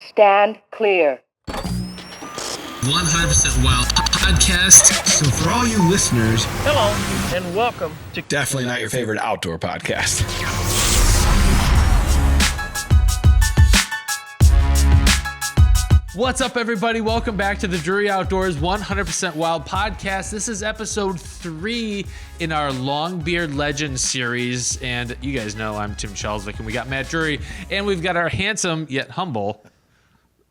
Stand clear. 100% Wild Podcast. So for all you listeners, hello and welcome to definitely not your favorite outdoor podcast. What's up, everybody? Welcome back to the Drury Outdoors 100% Wild Podcast. This is episode 3 in our Longbeard Legends series. And you guys know I'm Tim Chelswick, and we got Matt Drury, and we've got our handsome yet humble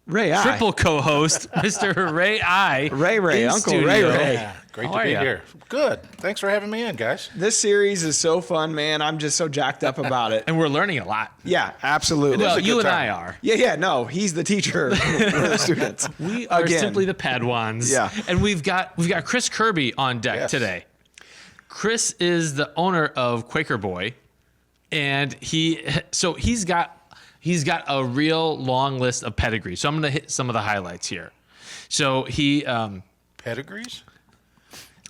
Ray I. triple co-host, Mr. Ray I. Ray, in Uncle studio. Ray. Yeah, great How to are be ya? here. Good. Thanks for having me in, guys. This series is so fun, man. I'm just so jacked up about it. And we're learning a lot. Yeah, absolutely. No, a good you and time. I are. Yeah, no, he's the teacher. We're the students. We are simply the Padawans. Yeah. And we've got Chris Kirby on deck Yes. today. Chris is the owner of Quaker Boy, and he's got a real long list of pedigrees. So I'm going to hit some of the highlights here. So he Pedigrees?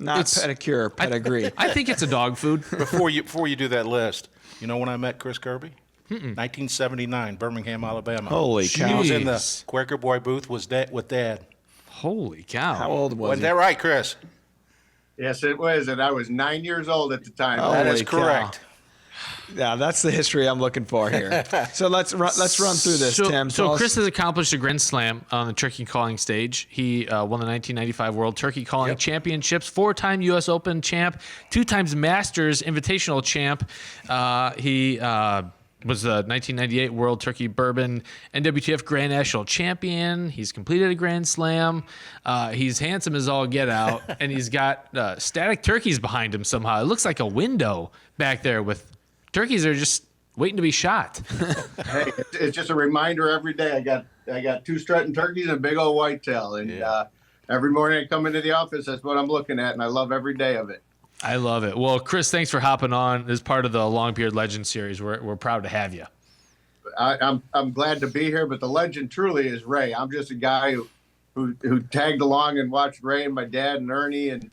Not It's- pedicure, pedigree. I think it's a dog food. Before you do that list, you know when I met Chris Kirby? 1979, Birmingham, Alabama. Holy I cow. was in the Jeez. Quaker Boy booth with Dad. Holy cow. How old was Wasn't he? that right, Chris? Yes, it was, and I was 9 years old at the time. Oh. That Holy is correct. Yeah, that's the history I'm looking for here. So let's run through this, Tim. So Tell us- Chris has accomplished a grand slam on the turkey calling stage. He won the 1995 World Turkey Calling Championships, 4-time U.S. Open champ, 2 times Masters Invitational champ. He was the 1998 World Turkey Bourbon NWTF Grand National Champion. He's completed a Grand Slam. He's handsome as all get out, and he's got static turkeys behind him somehow. It looks like a window back there with turkeys that are just waiting to be shot. Hey, it's just a reminder every day. I got 2 strutting turkeys and a big old whitetail, and every morning I come into the office. That's what I'm looking at, and I love every day of it. I love it. Well, Chris, thanks for hopping on as part of the Longbeard Legends series. We're proud to have you. I'm glad to be here, but the legend truly is Ray. I'm just a guy who tagged along and watched Ray and my dad and Ernie and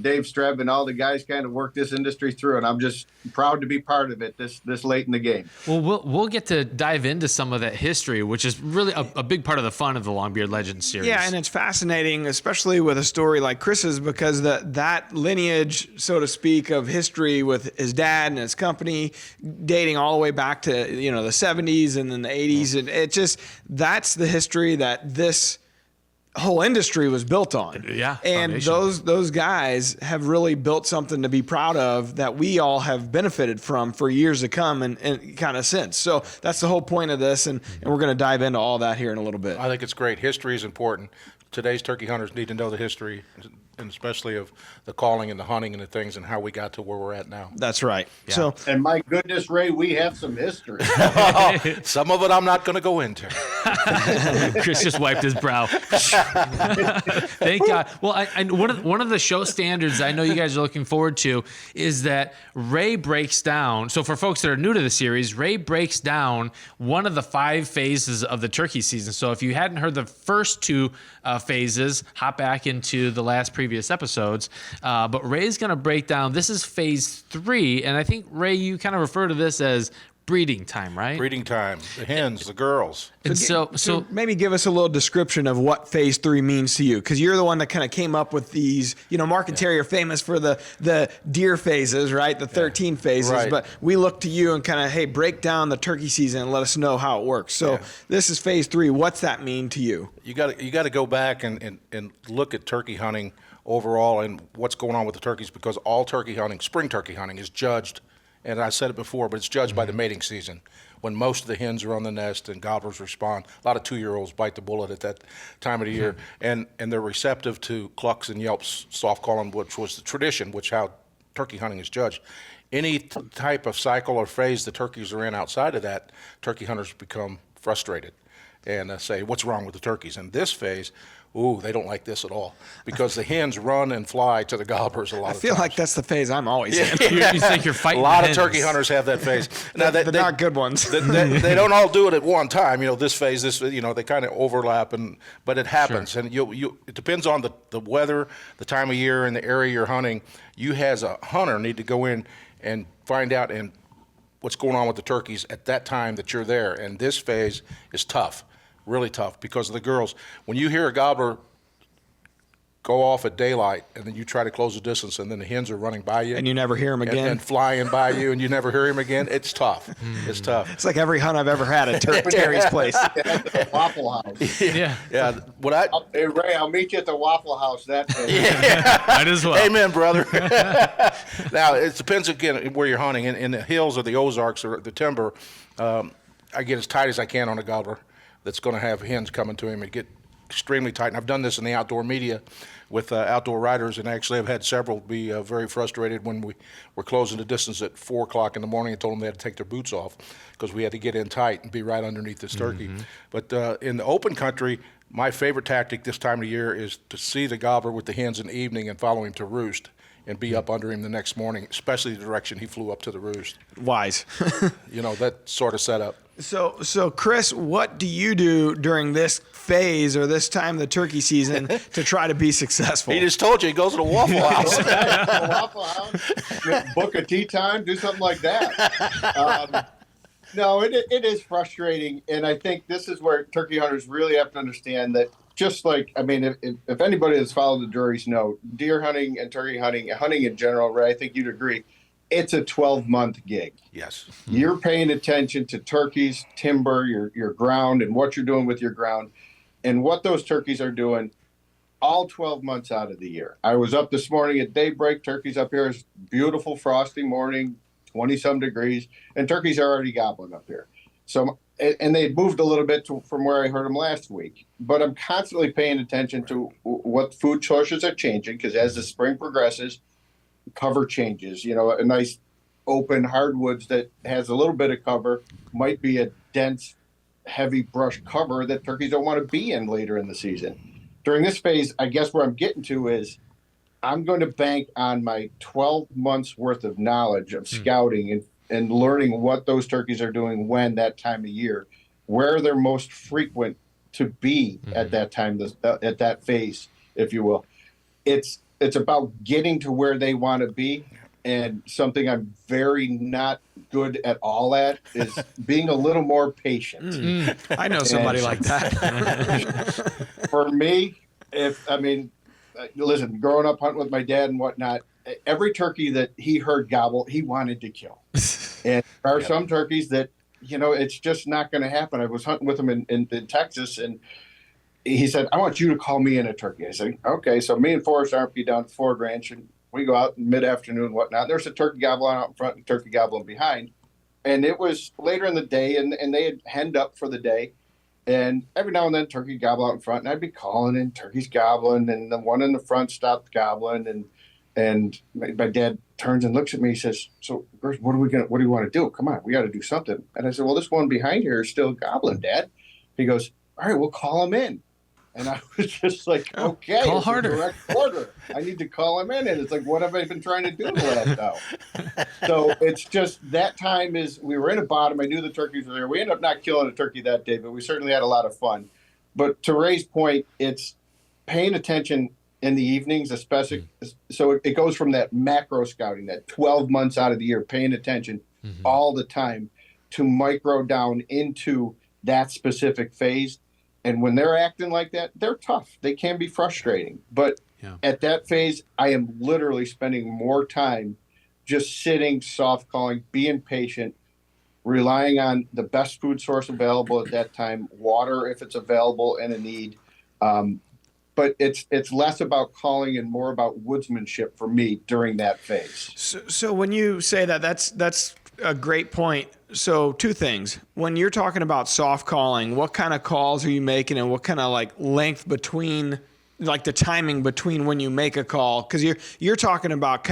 Dave Streb and all the guys kind of work this industry through, and I'm just proud to be part of it this late in the game. Well, we'll get to dive into some of that history, which is really a big part of the fun of the Longbeard Legends series. Yeah, and it's fascinating, especially with a story like Chris's, because that lineage, so to speak, of history with his dad and his company, dating all the way back to the 70s and then the 80s, and that's the history that this whole industry was built on. Yeah, and foundation. those guys have really built something to be proud of that we all have benefited from for years to come and kind of since. So that's the whole point of this, and we're going to dive into all that here in a little bit. I think it's great. History is important. Today's turkey hunters need to know the history, and especially of the calling and the hunting and the things and how we got to where we're at now. That's right. Yeah. So And my goodness, Ray, we have some history. Some of it I'm not going to go into. Chris just wiped his brow. Thank God. Well, one of the show standards I know you guys are looking forward to is that Ray breaks down. So for folks that are new to the series, Ray breaks down one of the 5 phases of the turkey season. So if you hadn't heard the first 2 phases, hop back into the last previous episodes. But Ray's going to break down. This is phase 3, and I think Ray, you kind of refer to this as breeding time, right? Breeding time, the hens, the girls. And so maybe give us a little description of what phase 3 means to you, because you're the one that kind of came up with these. Mark and Terry are famous for the deer phases, right? The 13 phases. Right. But we look to you and kind of, hey, break down the turkey season and let us know how it works. So this is phase 3. What's that mean to you? You got to go back and look at turkey hunting overall and what's going on with the turkeys, because all turkey hunting, spring turkey hunting, is judged, and I said it before, but it's judged by the mating season, when most of the hens are on the nest and gobblers respond. A lot of 2-year-olds bite the bullet at that time of the year, and they're receptive to clucks and yelps, soft calling, which was the tradition, which how turkey hunting is judged. Any type of cycle or phase the turkeys are in outside of that, turkey hunters become frustrated and say, what's wrong with the turkeys? And this phase, they don't like this at all, because the hens run and fly to the gobblers a lot of times. I feel like that's the phase I'm always in. you think you're fighting a lot the of hens. turkey hunters have that phase. Now, The not good ones. they don't all do it at one time. This phase, they kind of overlap, but it happens. Sure. And it depends on the weather, the time of year, and the area you're hunting. You as a hunter need to go in and find out what's going on with the turkeys at that time that you're there. And this phase is tough. really tough because of the girls. When you hear a gobbler go off at daylight and then you try to close the distance and then the hens are running by you. And you never hear them again. And flying by you and you never hear him again. It's tough. It's tough. It's like every hunt I've ever had at Terry's place. Waffle House. Yeah. Yeah. Hey, Ray, I'll meet you at the Waffle House that day. Might as well. Amen, brother. Now, it depends, again, where you're hunting. In the hills or the Ozarks or the timber, I get as tight as I can on a gobbler that's going to have hens coming to him and get extremely tight. And I've done this in the outdoor media with outdoor riders, and actually I've had several be very frustrated when we were closing the distance at 4 o'clock in the morning and told them they had to take their boots off because we had to get in tight and be right underneath this turkey. But in the open country, my favorite tactic this time of year is to see the gobbler with the hens in the evening and follow him to roost and be up under him the next morning, especially the direction he flew up to the roost. Wise. That sort of setup. So Chris, what do you do during this phase or this time of the turkey season to try to be successful? He just told you he goes to the Waffle House. The Waffle House, book a tea time, do something like that. No, it is frustrating, and I think this is where turkey hunters really have to understand that. Just like, I mean, if anybody that's followed the juries know, deer hunting and turkey hunting in general, Ray, I think you'd agree, it's a 12-month gig. Yes. You're paying attention to turkeys, timber, your ground, and what you're doing with your ground, and what those turkeys are doing all 12 months out of the year. I was up this morning at daybreak. Turkeys up here is beautiful, frosty morning, 20-some degrees, and turkeys are already gobbling up here. So, and they moved a little bit from where I heard them last week. But I'm constantly paying attention to what food choices are changing, because as the spring progresses, cover changes. A nice open hardwoods that has a little bit of cover might be a dense, heavy brush cover that turkeys don't want to be in later in the season. During this phase, I guess where I'm getting to is I'm going to bank on my 12 months worth of knowledge of scouting and learning what those turkeys are doing when that time of year, where they're most frequent to be at that time, at that phase, if you will. It's about getting to where they want to be, and something I'm very not good at all at is being a little more patient. I know somebody like that. For me, listen, growing up hunting with my dad and whatnot, every turkey that he heard gobble, he wanted to kill. And there are some turkeys that, it's just not going to happen. I was hunting with him in Texas, and he said, I want you to call me in a turkey. I said, okay. So me and Forrest Armke down at the Ford Ranch, and we go out in mid-afternoon and whatnot. There's a turkey gobbling out in front and a turkey gobbling behind. And it was later in the day, and they had henned up for the day. And every now and then, turkey gobble out in front, and I'd be calling, and turkey's gobbling, and the one in the front stopped gobbling, and my dad turns and looks at me. He says, "So, Bruce, what do you want to do? Come on, we got to do something." And I said, "Well, this one behind here is still gobbling, Dad." He goes, "All right, we'll call him in." And I was just like, "Okay, call it's harder. a direct order. I need to call him in." And it's like, what have I been trying to do the last hour? So it's just that time we were in a bottom. I knew the turkeys were there. We ended up not killing a turkey that day, but we certainly had a lot of fun. But to Ray's point, it's paying attention in the evenings, especially. So it goes from that macro scouting, that 12 months out of the year, paying attention all the time, to micro down into that specific phase. And when they're acting like that, they're tough. They can be frustrating. But at that phase, I am literally spending more time just sitting, soft calling, being patient, relying on the best food source available at that time, water if it's available and a need. But it's less about calling and more about woodsmanship for me during that phase. So when you say that, that's a great point. So two things. When you're talking about soft calling, what kind of calls are you making, and what kind of length between, the timing between when you make a call? Because you're talking about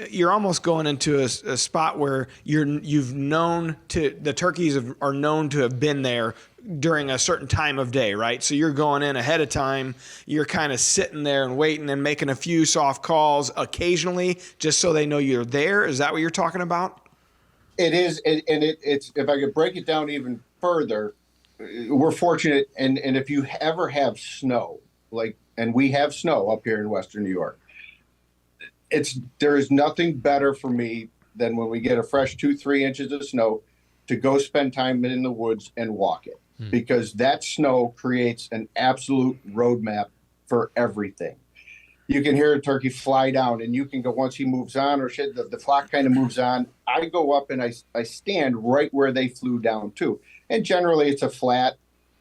you're almost going into a spot where the turkeys are known to have been there during a certain time of day, right? So you're going in ahead of time. You're kind of sitting there and waiting and making a few soft calls occasionally just so they know you're there. Is that what you're talking about? It is, and it's, if I could break it down even further, we're fortunate, and if you ever have snow, and we have snow up here in Western New York, there is nothing better for me than when we get a fresh 2-3 inches of snow to go spend time in the woods and walk it. because that snow creates an absolute roadmap for everything. You can hear a turkey fly down, and you can go, once he moves on, or shit, the flock kind of moves on. I go up and I stand right where they flew down to. And generally it's a flat,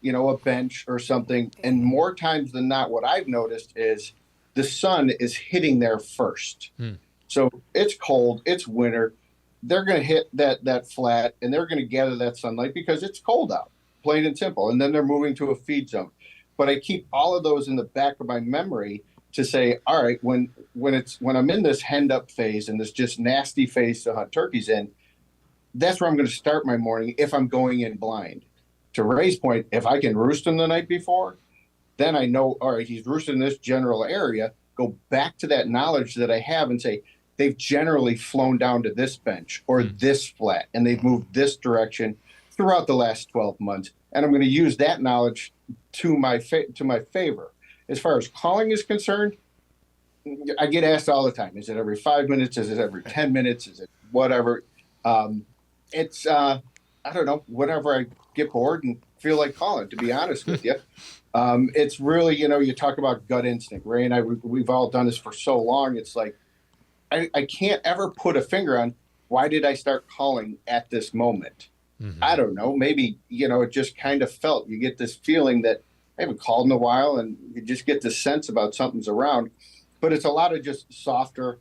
a bench or something. And more times than not, what I've noticed is the sun is hitting there first. So it's cold, it's winter. They're going to hit that flat, and they're going to gather that sunlight because it's cold out, plain and simple. And then they're moving to a feed zone. But I keep all of those in the back of my memory to say, all right, when I'm in this henned up phase and this just nasty phase to hunt turkeys in, that's where I'm going to start my morning if I'm going in blind. To Ray's point, if I can roost him the night before, then I know, all right, he's roosted in this general area. Go back to that knowledge that I have and say, they've generally flown down to this bench or this flat, and they've moved this direction throughout the last 12 months. And I'm going to use that knowledge to my favor. As far as calling is concerned, I get asked all the time, is it every 5 minutes? Is it every 10 minutes? Is it whatever? It's, I don't know, whenever I get bored and feel like calling, to be honest with you. It's really, you talk about gut instinct. Ray and I, we've all done this for so long. It's like, I can't ever put a finger on why did I start calling at this moment? I don't know. Maybe, it just kind of felt, you get this feeling that I haven't called in a while, and you just get this sense about something's around. But it's a lot of just softer.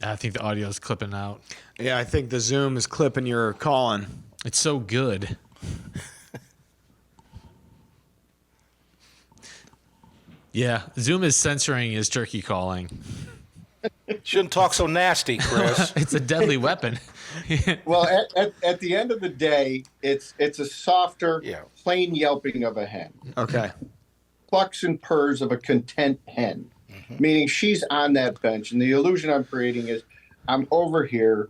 I think the audio is clipping out. Yeah, I think the Zoom is clipping your calling. It's so good. Yeah, Zoom is censoring his turkey calling. Shouldn't talk so nasty, Chris. It's a deadly weapon. Well, at the end of the day, it's a softer, plain yelping of a hen. Okay. Clucks and purrs of a content hen, meaning she's on that bench. And the illusion I'm creating is I'm over here,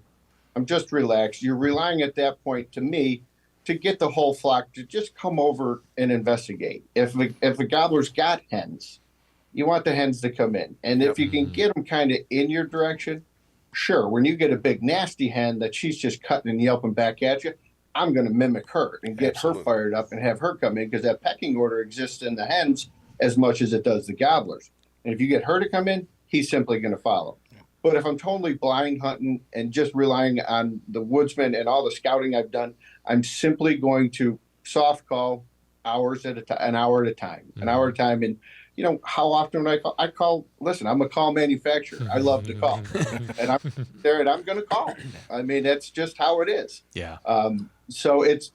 I'm just relaxed. You're relying at that point to me to get the whole flock to just come over and investigate. If a gobbler's got hens, you want the hens to come in. And if you can get them kind of in your direction, sure, when you get a big nasty hen that she's just cutting and yelping back at you, I'm going to mimic her and get her fired up and have her come in, because that pecking order exists in the hens as much as it does the gobblers. And if you get her to come in, he's simply going to follow. But if I'm totally blind hunting and just relying on the woodsman and all the scouting I've done, I'm simply going to soft call hours at an hour at a time, an hour at a time. And how often would I call? Listen, I'm a call manufacturer. I love to call, and I'm there, and I'm going to call. I mean, that's just how it is. Yeah. So it's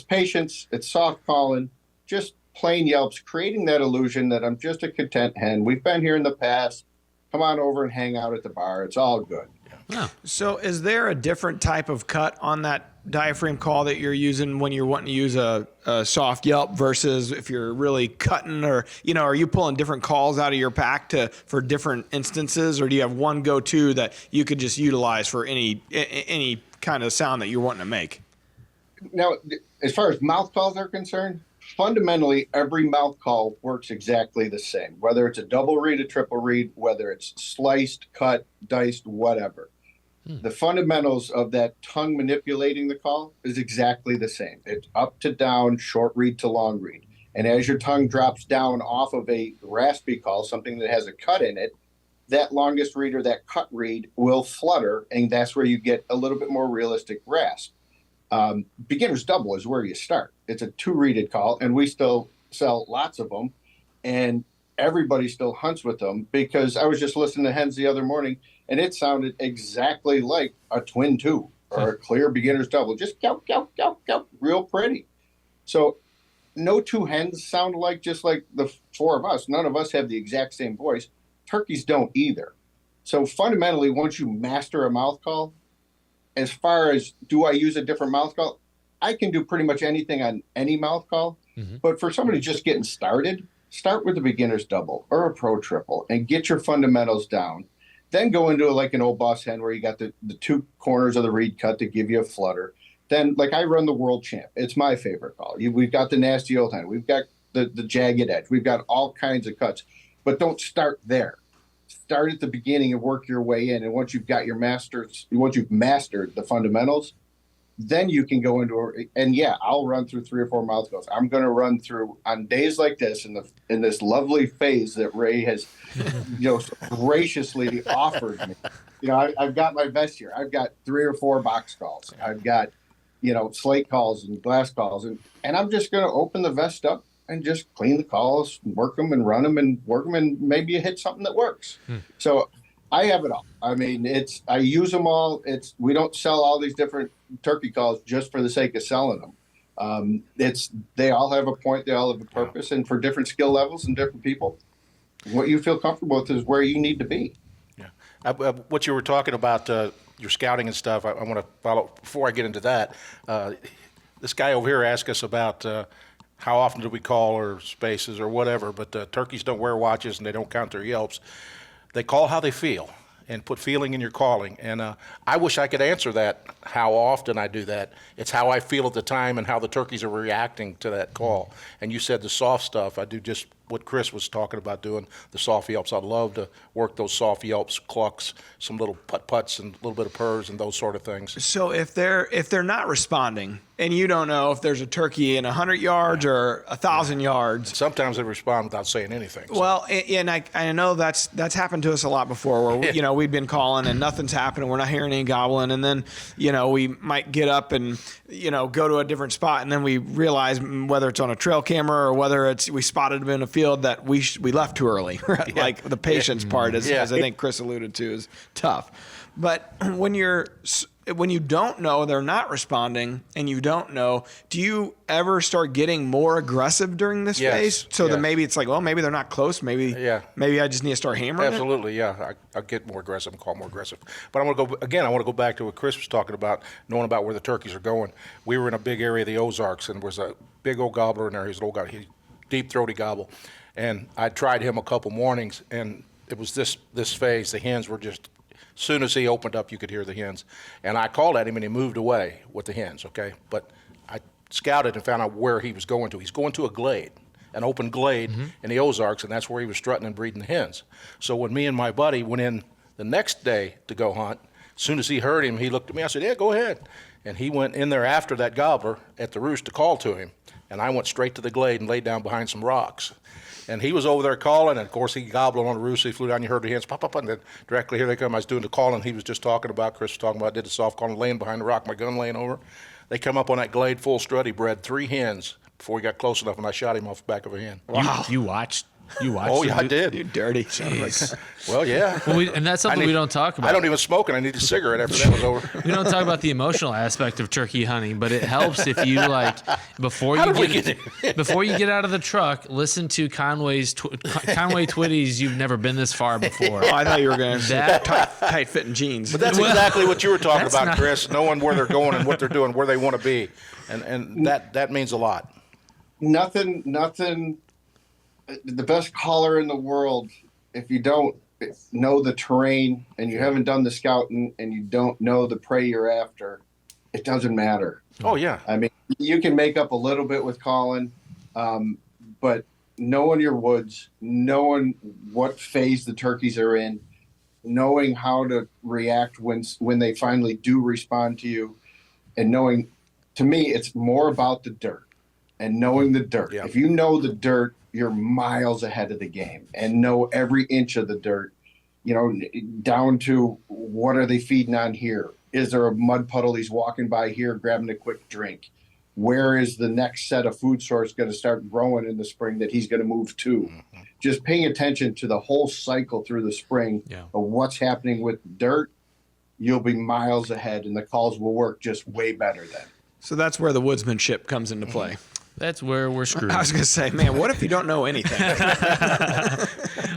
patience, it's soft calling, just plain yelps, creating that illusion that I'm just a content hen. We've been here in the past. Come on over and hang out at the bar. It's all good. Oh. So is there a different type of cut on that diaphragm call that you're using when you're wanting to use a soft yelp versus if you're really cutting, or, are you pulling different calls out of your pack for different instances, or do you have one go-to that you could just utilize for any kind of sound that you're wanting to make? Now, as far as mouth calls are concerned, fundamentally, every mouth call works exactly the same, whether it's a double read, a triple read, whether it's sliced, cut, diced, whatever. The fundamentals of that tongue manipulating the call is exactly the same. It's up to down, short read to long read. And as your tongue drops down off of a raspy call, something that has a cut in it, that longest read or that cut read will flutter, and that's where you get a little bit more realistic rasp. Beginner's double is where you start. It's a 2-reeded call, and we still sell lots of them, and everybody still hunts with them, because I was just listening to hens the other morning, and it sounded exactly like a twin 2 or a clear beginner's double. Just gow, gow, gow, gow, real pretty. So no two hens sound alike, just like the 4 of us. None of us have the exact same voice. Turkeys don't either. So fundamentally, once you master a mouth call, as far as do I use a different mouth call, I can do pretty much anything on any mouth call. But for somebody just getting started, start with a beginner's double or a pro triple and get your fundamentals down. Then go into like an old boss hen where you got the 2 corners of the reed cut to give you a flutter. Then, like, I run the world champ. It's my favorite call. We've got the nasty old hen. We've got the jagged edge. We've got all kinds of cuts. But don't start there. start at the beginning and work your way in. And once you've mastered the fundamentals, then you can go into and yeah, I'll run through 3 or 4 mouth calls. I'm going to run through on days like this in this lovely phase that Ray has, graciously offered me. I've got my vest here. I've got 3 or 4 box calls. I've got, slate calls and glass calls, and I'm just going to open the vest up and just clean the calls, work them and run them and work them, and maybe you hit something that works. So I have it all. I mean, I use them all. We don't sell all these different turkey calls just for the sake of selling them. They all have a point. They all have a purpose, and for different skill levels and different people, what you feel comfortable with is where you need to be. Yeah. What you were talking about, your scouting and stuff, I want to follow before I get into that. This guy over here asked us about how often do we call or spaces or whatever, but turkeys don't wear watches and they don't count their yelps. They call how they feel and put feeling in your calling. And I wish I could answer that, how often I do that. It's how I feel at the time and how the turkeys are reacting to that call. And you said the soft stuff. I do just what Chris was talking about doing, the soft yelps. I love to work those soft yelps, clucks, some little put-puts and a little bit of purrs and those sort of things. So if they're not responding and you don't know if there's a turkey in 100 yards or 1,000 yards. Sometimes they respond without saying anything. So. Well, and I know that's happened to us a lot before where, we've been calling and nothing's happening. We're not hearing any gobbling. And then, we might get up and, go to a different spot. And then we realize whether it's on a trail camera or whether we spotted them in a field that we left too early. Right? Yeah. Like the patience part, as I think Chris alluded to, is tough. But when you don't know they're not responding and you don't know, do you ever start getting more aggressive during this phase? So that maybe it's like, well, maybe they're not close. Maybe I just need to start hammering. Absolutely, yeah. I'll get more aggressive and call more aggressive. But I want to go back to what Chris was talking about, knowing about where the turkeys are going. We were in a big area of the Ozarks, and there was a big old gobbler in there. He's an old guy. He deep throaty gobble. And I tried him a couple mornings, and it was this phase. The hens were just, as soon as he opened up, you could hear the hens. And I called at him, and he moved away with the hens, okay? But I scouted and found out where he was going to. He's going to a glade, an open glade in the Ozarks, and that's where he was strutting and breeding the hens. So when me and my buddy went in the next day to go hunt, as soon as he heard him, he looked at me. I said, yeah, go ahead. And he went in there after that gobbler at the roost to call to him. And I went straight to the glade and laid down behind some rocks. And he was over there calling, and of course he gobbled on the roost. He flew down, you heard the hens pop up, and then directly here they come. I was doing the calling. He was just talking about, Chris was talking about, I did the soft calling, laying behind the rock, my gun laying over. They come up on that glade full strut. He bred 3 hens before he got close enough, and I shot him off the back of a hen. Wow. You watched? Oh, yeah, I did. You dirty. Well, yeah. Well, and that's something we don't talk about. I don't even smoke, and I need a cigarette after that was over. We don't talk about the emotional aspect of turkey hunting, but it helps if you before you get out of the truck, listen to Conway Twitty's "You've Never Been This Far Before." Oh, I thought you were going to say tight fitting jeans. But that's exactly what you were talking about, Chris. Knowing where they're going and what they're doing, where they want to be, and that means a lot. Nothing. The best caller in the world, if you don't know the terrain and you haven't done the scouting and you don't know the prey you're after, it doesn't matter. Oh, yeah. I mean, you can make up a little bit with calling, but knowing your woods, knowing what phase the turkeys are in, knowing how to react when they finally do respond to you, and knowing, to me, it's more about the dirt and knowing the dirt. Yeah. If you know the dirt, you're miles ahead of the game and know every inch of the dirt, down to what are they feeding on here? Is there a mud puddle he's walking by here, grabbing a quick drink? Where is the next set of food source going to start growing in the spring that he's going to move to? Mm-hmm. Just paying attention to the whole cycle through the spring of what's happening with dirt, you'll be miles ahead and the calls will work just way better then. So that's where the woodsmanship comes into play. That's where we're screwed. I was going to say, man, what if you don't know anything?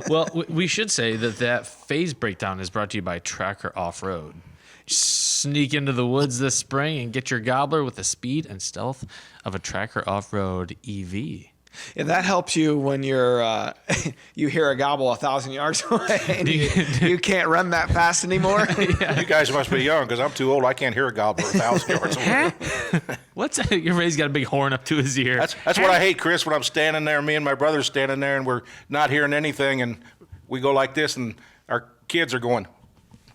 Well, we should say that phase breakdown is brought to you by Tracker Off-Road. Sneak into the woods this spring and get your gobbler with the speed and stealth of a Tracker Off-Road EV. Yeah, that helps you when you're you hear a gobble 1,000 yards away and you can't run that fast anymore. Yeah. You guys must be young because I'm too old. I can't hear a gobbler 1,000 yards away. What's that? Your Ray's got a big horn up to his ear. That's what I hate, Chris, when I'm standing there, me and my brother's standing there, and we're not hearing anything, and we go like this, and kids are going,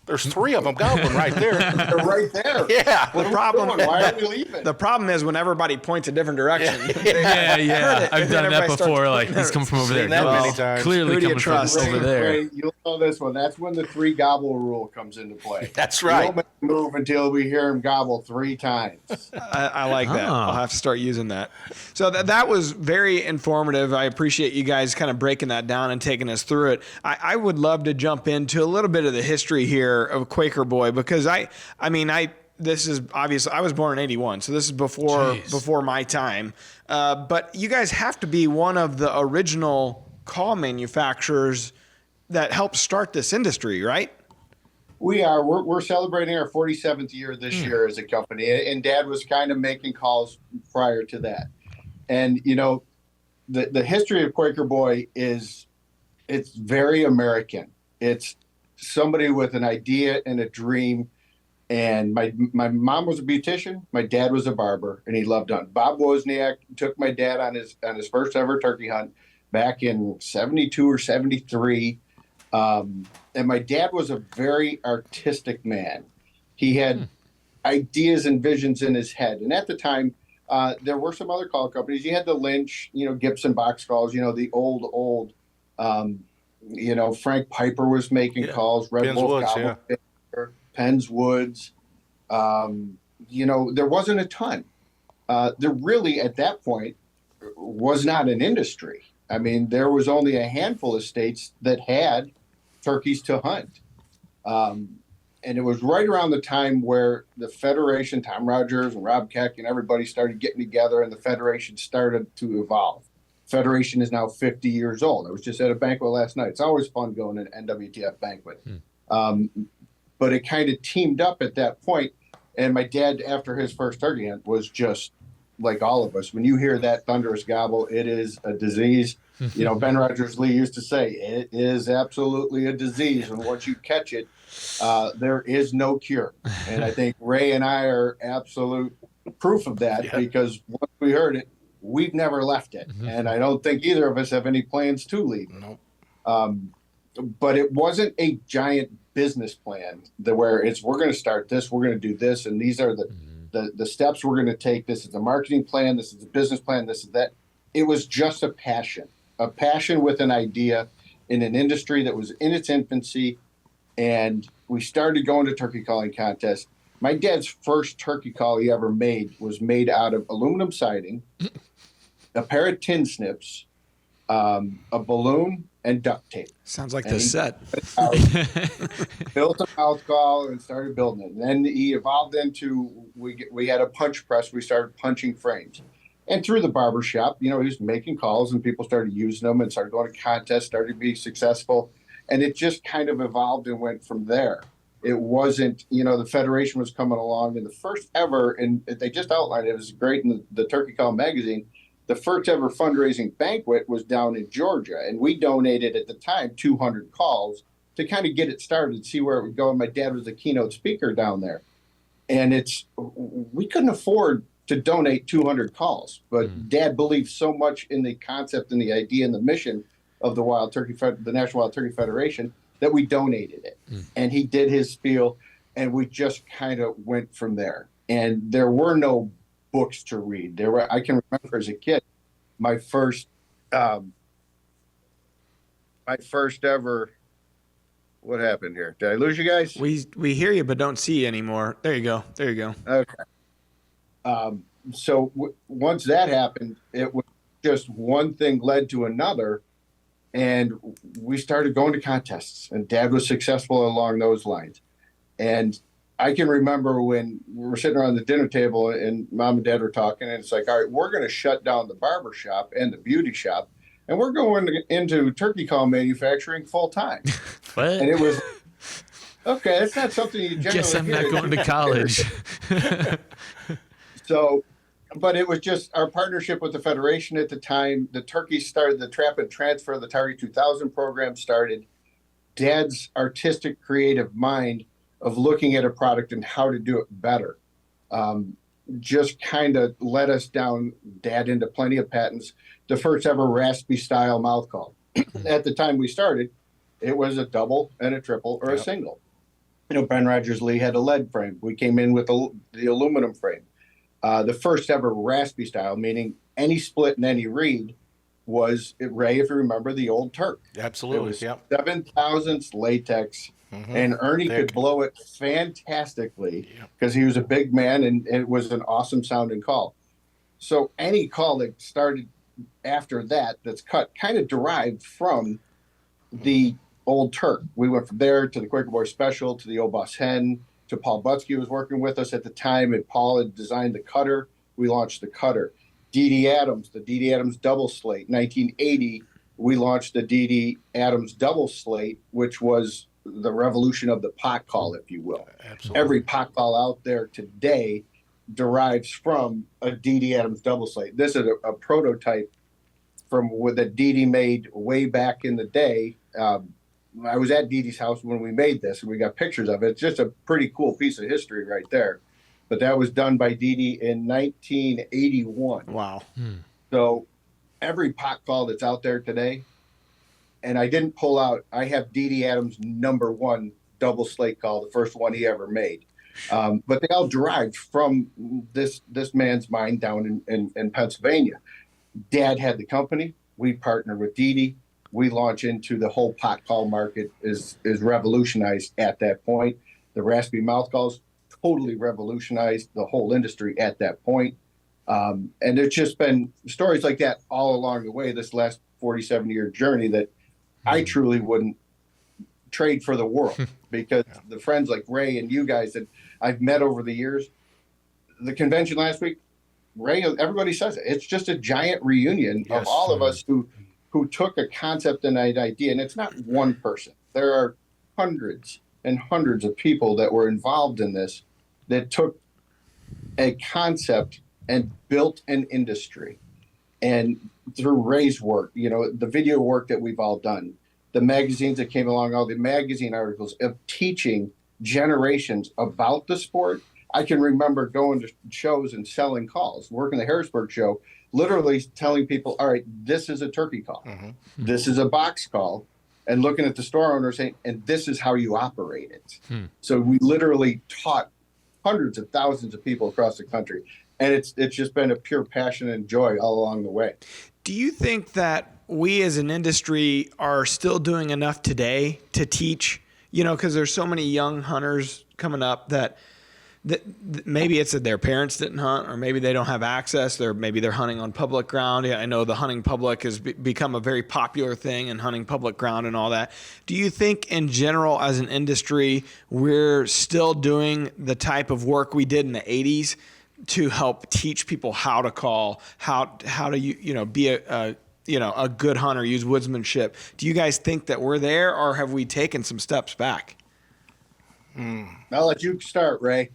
there's 3 of them gobbling right there. They're right there. Yeah. What are we doing? Why are we leaving? The problem is when everybody points a different direction. Yeah. I've done that everybody starts before. Like, pointing he's coming from over there. Seen that No, many times. Clearly Who do you coming from trust? over there. Ray, you'll know this one. That's when the 3 gobble rule comes into play. That's We right. don't make a move until we hear him gobble 3 times. I like that. Ah. I'll have to start using that. So that was very informative. I appreciate you guys kind of breaking that down and taking us through it. I would love to jump into a little bit of the history here of Quaker Boy, because this is obviously, I was born in 81, so this is before my time. But you guys have to be one of the original call manufacturers that helped start this industry, right? We are. We're celebrating our 47th year this year as a company, and Dad was kind of making calls prior to that. And you know, the history of Quaker Boy it's very American. It's somebody with an idea and a dream. And my mom was a beautician, my dad was a barber, and he loved hunting. Bob Wozniak took my dad on his first ever turkey hunt back in 72 or 73. And my dad was a very artistic man. He had ideas and visions in his head. And at the time, there were some other call companies. You had the Lynch, Gibson box calls, the old, Frank Piper was making calls. Red Penn's Wolf Woods, Gobble, Penn's Woods. There wasn't a ton. There really, at that point, was not an industry. I mean, there was only a handful of states that had turkeys to hunt. And it was right around the time where the Federation, Tom Rogers and Rob Keck and everybody started getting together, and the Federation started to evolve. Federation is now 50 years old. I was just at a banquet last night. It's always fun going to an NWTF banquet. But it kind of teamed up at that point. And my dad, after his first turkey hunt, was just like all of us. When you hear that thunderous gobble, it is a disease. Ben Rogers Lee used to say, it is absolutely a disease. And once you catch it, there is no cure. And I think Ray and I are absolute proof of that, because once we heard it, we've never left it. And I don't think either of us have any plans to leave. Nope. But it wasn't a giant business plan where we're going to start this, we're going to do this, and these are the steps we're going to take. This is the marketing plan, this is the business plan, this is that. It was just a passion with an idea in an industry that was in its infancy. And we started going to turkey calling contests. My dad's first turkey call he ever made was made out of aluminum siding, a pair of tin snips, a balloon, and duct tape. Sounds like the set. Built a mouth call and started building it. And then he evolved into, we had a punch press. We started punching frames. And through the barber shop, he was making calls, and people started using them and started going to contests, started to be successful. And it just kind of evolved and went from there. It wasn't, the Federation was coming along, and the first ever, and they just outlined it, was great in the Turkey Call magazine. The first ever fundraising banquet was down in Georgia, and we donated at the time 200 calls to kind of get it started, see where it would go. And my dad was the keynote speaker down there. And we couldn't afford to donate 200 calls, but Dad believed so much in the concept and the idea and the mission of the the National Wild Turkey Federation that we donated it. And he did his spiel, and we just kind of went from there. And there were no books to read. I can remember as a kid, my first ever. What happened here? Did I lose you guys? We hear you, but don't see you anymore. There you go. Okay. So once that happened, it was just one thing led to another, and we started going to contests, and Dad was successful along those lines. And I can remember when we were sitting around the dinner table and Mom and Dad were talking, and it's like, all right, we're going to shut down the barber shop and the beauty shop, and we're going into turkey call manufacturing full time. What? And it was, okay, that's not something you generally Guess I'm hear. not going to college. So, but it was just our partnership with the Federation at the time. The turkey started, the trap and transfer, the Target 2000 program started. Dad's artistic, creative mind of looking at a product and how to do it better just kind of led us down, Dad, into plenty of patents. The first ever raspy style mouth call. At the time we started, it was a double and a triple or a Yep. single. Ben Rogers Lee had a lead frame. We came in with the aluminum frame. The first ever raspy style, meaning any split and any reed, was, Ray, if you remember, the old Turk. Absolutely. It was Yep. 7 thousandths latex, and Ernie Thick. could blow it fantastically because he was a big man, and it was an awesome sounding call. So any call that started after that, that's cut, kind of derived from the old Turk. We went from there to the Quaker Boy Special, to the Old Boss Hen, to Paul Butsky, who was working with us at the time, and Paul had designed the cutter. We launched the cutter. D.D. Adams, the D.D. Adams double slate. 1980, we launched the D.D. Adams double slate, which was the revolution of the pot call, if you will. Absolutely. Every pot call out there today derives from a D.D. Adams double slate. This is a prototype from what the D.D. made way back in the day. I was at D.D.'s house when we made this, and we got pictures of it. It's just a pretty cool piece of history right there. But that was done by D.D. in 1981. Wow. So every pot call that's out there today, and I didn't pull out, I have D.D. Adams' #1 double slate call, the first one he ever made. But they all derived from this man's mind down in Pennsylvania. Dad had the company. We partnered with D.D. We launched into the whole pot call market is revolutionized at that point. The raspy mouth calls totally revolutionized the whole industry at that point. And it's just been stories like that all along the way, this last 47-year journey that I truly wouldn't trade for the world because the friends like Ray and you guys that I've met over the years, the convention last week, Ray, everybody says it. It's just a giant reunion of all of us who took a concept and an idea. And it's not one person. There are hundreds and hundreds of people that were involved in this that took a concept and built an industry. And through Ray's work, the video work that we've all done, the magazines that came along, all the magazine articles of teaching generations about the sport. I can remember going to shows and selling calls, working the Harrisburg show, literally telling people, all right, this is a turkey call. This is a box call. And looking at the store owner saying, and this is how you operate it. So we literally taught hundreds of thousands of people across the country. And it's just been a pure passion and joy all along the way. Do you think that we as an industry are still doing enough today to teach, because there's so many young hunters coming up that maybe it's that their parents didn't hunt, or maybe they don't have access. Maybe they're hunting on public ground. Yeah, I know the hunting public has become a very popular thing, and hunting public ground and all that. Do you think in general as an industry, we're still doing the type of work we did in the 80s to help teach people how to call, how to be a good hunter, use woodsmanship? Do you guys think that we're there, or have we taken some steps back? I'll let you start, Ray.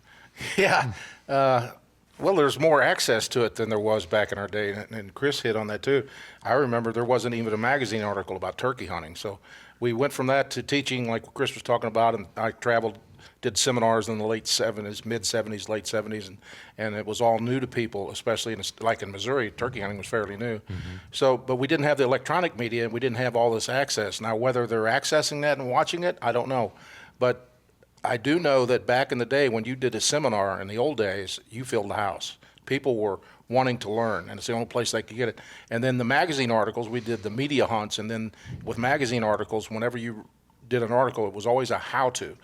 Yeah. Well, there's more access to it than there was back in our day, and Chris hit on that too. I remember there wasn't even a magazine article about turkey hunting. So we went from that to teaching, like Chris was talking about, and I traveled, did seminars in the late 70s, mid 70s, late 70s, and it was all new to people, especially like in Missouri, turkey hunting was fairly new. So, but we didn't have the electronic media, and we didn't have all this access. Now, whether they're accessing that and watching it, I don't know. But I do know that back in the day when you did a seminar in the old days, you filled the house. People were wanting to learn, and it's the only place they could get it. And then the magazine articles, we did the media hunts, and then with magazine articles, whenever you did an article, it was always a how to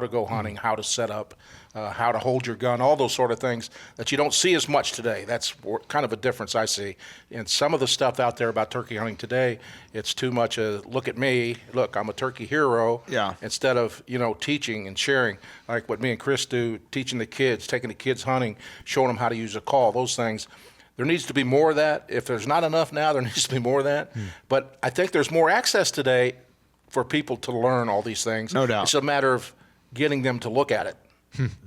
go hunting, how to set up, how to hold your gun, all those sort of things that you don't see as much today. That's kind of a difference I see. And some of the stuff out there about turkey hunting today, it's too much a look at me, look, I'm a turkey hero, instead of, teaching and sharing, like what me and Chris do, teaching the kids, taking the kids hunting, showing them how to use a call, those things. There needs to be more of that. If there's not enough now, there needs to be more of that. But I think there's more access today for people to learn all these things. No doubt. It's a matter of getting them to look at it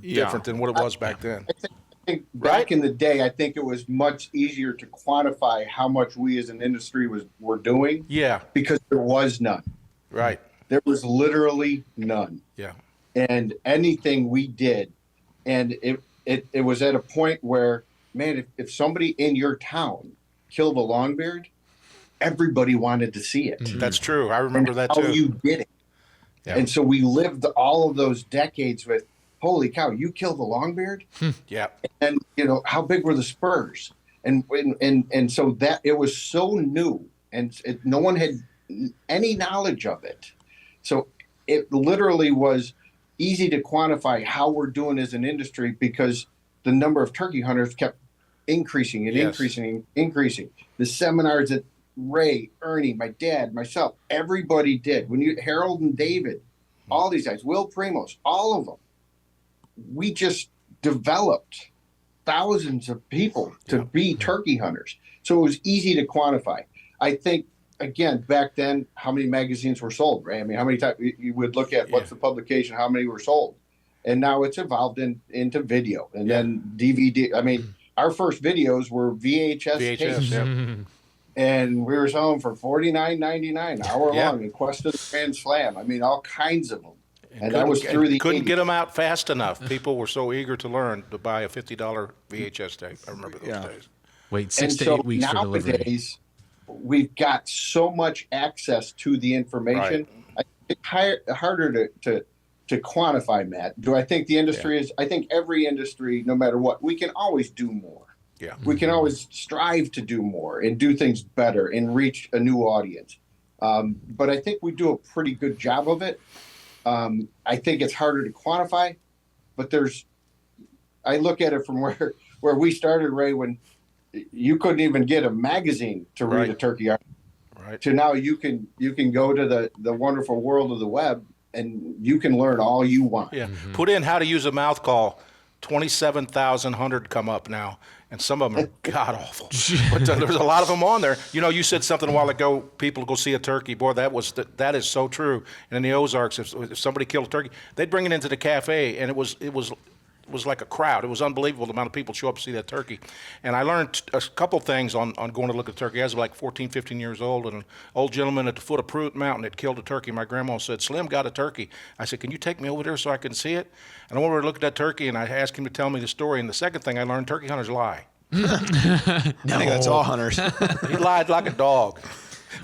different than what it was back then. I think back in the day, I think it was much easier to quantify how much we as an industry were doing. Yeah. Because there was none. Right. There was literally none. Yeah. And anything we did, and it was at a point where, man, if somebody in your town killed a longbeard, everybody wanted to see it. That's true. I remember that too. How you did it. Yeah. And so we lived all of those decades with, holy cow, you killed the Longbeard? Yeah. And, how big were the spurs? And so that it was so new, and no one had any knowledge of it. So it literally was easy to quantify how we're doing as an industry because the number of turkey hunters kept increasing and increasing and increasing. The seminars that Ray, Ernie, my dad, myself, everybody did. Harold and David, all these guys, Will Primos, all of them, we just developed thousands of people to be turkey hunters. So it was easy to quantify. I think, again, back then, how many magazines were sold, right? I mean, how many times you would look at what's the publication, how many were sold? And now it's evolved into video and then DVD. I mean, our first videos were VHS tapes. And we were selling for $49.99, hour long, in Quest of the Grand Slam. I mean, all kinds of them. And that was through the couldn't 80s. get them out fast enough. People were so eager to learn to buy a $50 VHS tape. I remember those days. Wait 6 to 8 weeks for delivery. Nowadays, we've got so much access to the information. I think it's harder to quantify, Matt. Do I think the industry is? I think every industry, no matter what, we can always do more. Yeah. We can always strive to do more and do things better and reach a new audience. But I think we do a pretty good job of it. I think it's harder to quantify, but I look at it from where we started, Ray, when you couldn't even get a magazine to read a turkey hunt. Right. To now you can go to the wonderful world of the web and you can learn all you want. Yeah. Put in how to use a mouth call. 27,000 hundred come up now, and some of them are god awful. But there's a lot of them on there. You said something a while ago. People go see a turkey. Boy, that is so true. And in the Ozarks, if somebody killed a turkey, they'd bring it into the cafe, and it was like a crowd. It was unbelievable the amount of people show up to see that turkey. And I learned a couple things on going to look at the turkey. I was like 14, 15 years old, and an old gentleman at the foot of Pruitt Mountain had killed a turkey. My grandma said, Slim got a turkey. I said, can you take me over there so I can see it? And I went over to look at that turkey, and I asked him to tell me the story. And the second thing I learned, turkey hunters lie. I think that's all hunters. He lied like a dog.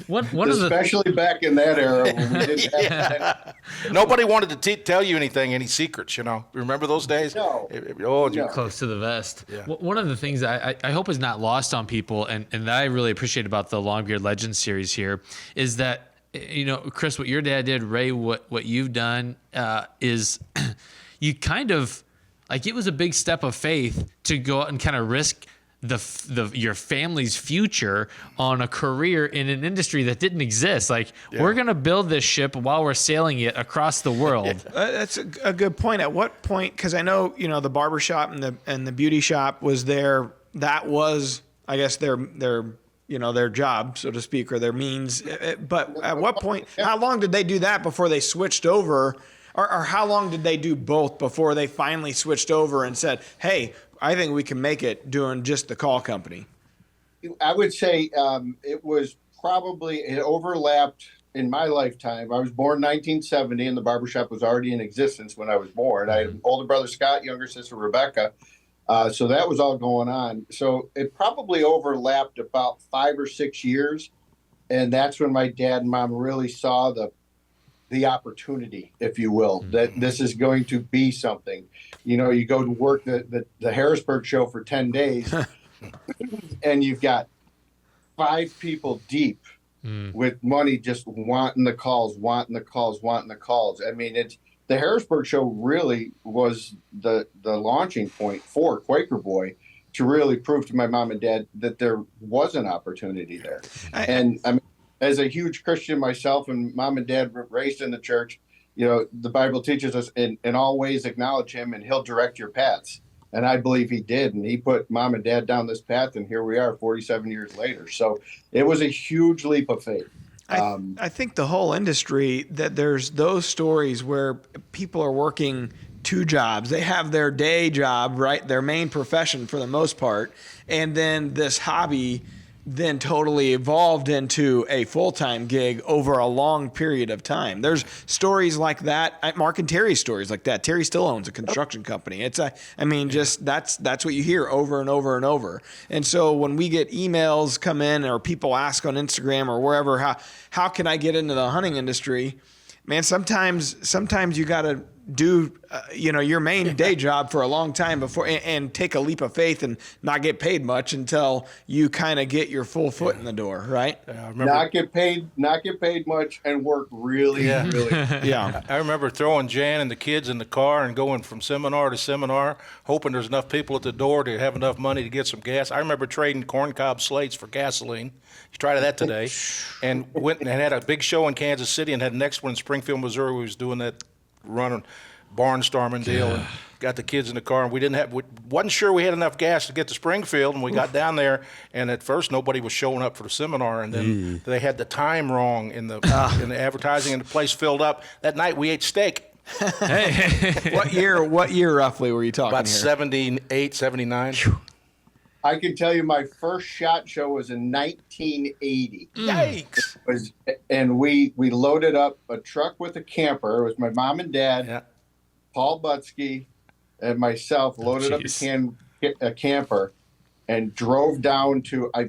Especially back in that era when we didn't have Nobody wanted to tell you any secrets, Remember those days? No. You're close to the vest. Yeah. One of the things I hope is not lost on people, and that I really appreciate about the Longbeard Legends series here, is that, Chris, what your dad did, Ray, what you've done is you kind of, like, it was a big step of faith to go out and kind of risk your family's future on a career in an industry that didn't exist. Like, we're going to build this ship while we're sailing it across the world. That's a good point. At what point, because I know, the barbershop and the beauty shop was there. That was, I guess, their job, so to speak, or their means. But at what point, how long did they do that before they switched over? Or how long did they do both before they finally switched over and said, hey, I think we can make it doing just the call company? I would say it overlapped in my lifetime. I was born in 1970, and the barbershop was already in existence when I was born. I had an older brother, Scott, younger sister, Rebecca. So that was all going on. So it probably overlapped about 5 or 6 years. And that's when my dad and mom really saw the opportunity, if you will, that this is going to be something. You go to work the Harrisburg show for 10 days and you've got 5 people deep with money just wanting the calls. I mean, the Harrisburg show really was the launching point for Quaker Boy to really prove to my mom and dad that there was an opportunity there. And I mean, as a huge Christian myself, and mom and dad were raised in the church, the Bible teaches us in all ways acknowledge him and he'll direct your paths. And I believe he did. And he put mom and dad down this path. And here we are 47 years later. So it was a huge leap of faith. I think the whole industry, that there's those stories where people are working 2 jobs. They have their day job, right? Their main profession for the most part. And then this hobby then totally evolved into a full-time gig over a long period of time. There's stories like that. Mark and Terry's stories like that. Terry still owns a construction company. That's what you hear over and over and over. And so when we get emails come in or people ask on Instagram or wherever, how can I get into the hunting industry? man, sometimes you got to do, your main day job for a long time before and take a leap of faith and not get paid much until you kind of get your full foot in the door, right? I remember, Not get paid much and work really. Yeah. I remember throwing Jan and the kids in the car and going from seminar to seminar, hoping there's enough people at the door to have enough money to get some gas. I remember trading corncob slates for gasoline. You tried that today. And went and had a big show in Kansas City and had the next one in Springfield, Missouri. We was doing that running barnstorming deal and got the kids in the car, and we wasn't sure we had enough gas to get to Springfield, and we got down there, and at first nobody was showing up for the seminar, and then they had the time wrong in the advertising, and the place filled up. That night we ate steak. What year roughly were you talking About here? 78, 79. I can tell you my first SHOT Show was in 1980. Yikes. And we loaded up a truck with a camper. It was my mom and dad, Yeah. Paul Butsky, and myself loaded up a camper and drove down to I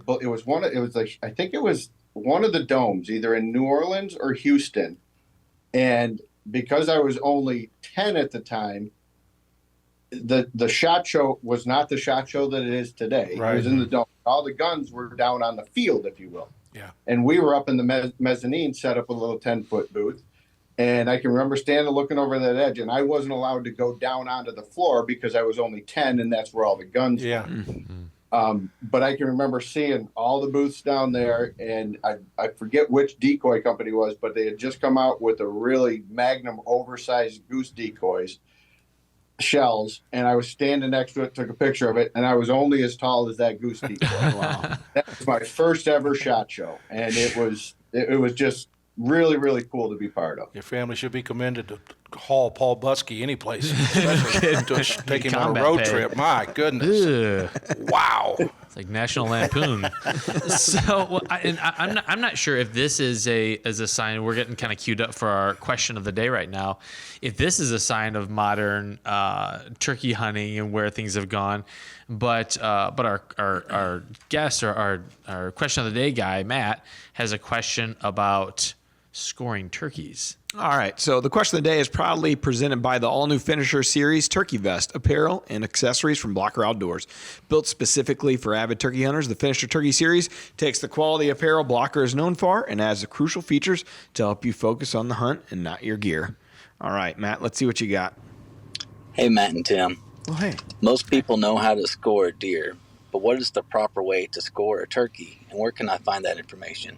think it was one of the domes, either in New Orleans or Houston. And because I was only 10 at the time, the SHOT Show was not the SHOT Show that it is today. Right. It was in the dome. All the guns were down on the field, if you will. Yeah. And we were up in the mezzanine, set up a little 10-foot booth. And I can remember standing looking over that edge, and I wasn't allowed to go down onto the floor because I was only 10, and that's where all the guns were. But I can remember seeing all the booths down there, and I forget which decoy company it was, but they had just come out with a really magnum oversized goose decoys, shells, and I was standing next to it, took a picture of it, and I was only as tall as that goose decoy. Wow. That was my first ever SHOT Show, and it was just really, really cool to be part of. Your family should be commended to haul Paul Butsky any place, especially to take him on a road trip. My goodness. Wow. It's like National Lampoon. So I'm not sure if this is a sign. We're getting kind of queued up for our question of the day right now. If this is a sign of modern turkey hunting and where things have gone, but our guest or our question of the day guy Matt has a question about scoring turkeys. All right, so the question of the day is proudly presented by the all-new Finisher Series Turkey Vest, apparel, and accessories from Blocker Outdoors. Built specifically for avid turkey hunters, the Finisher Turkey Series takes the quality apparel Blocker is known for and adds the crucial features to help you focus on the hunt and not your gear. All right, Matt, let's see what you got. Hey, Matt and Tim. Oh, hey. Most people know how to score a deer, but what is the proper way to score a turkey, and where can I find that information?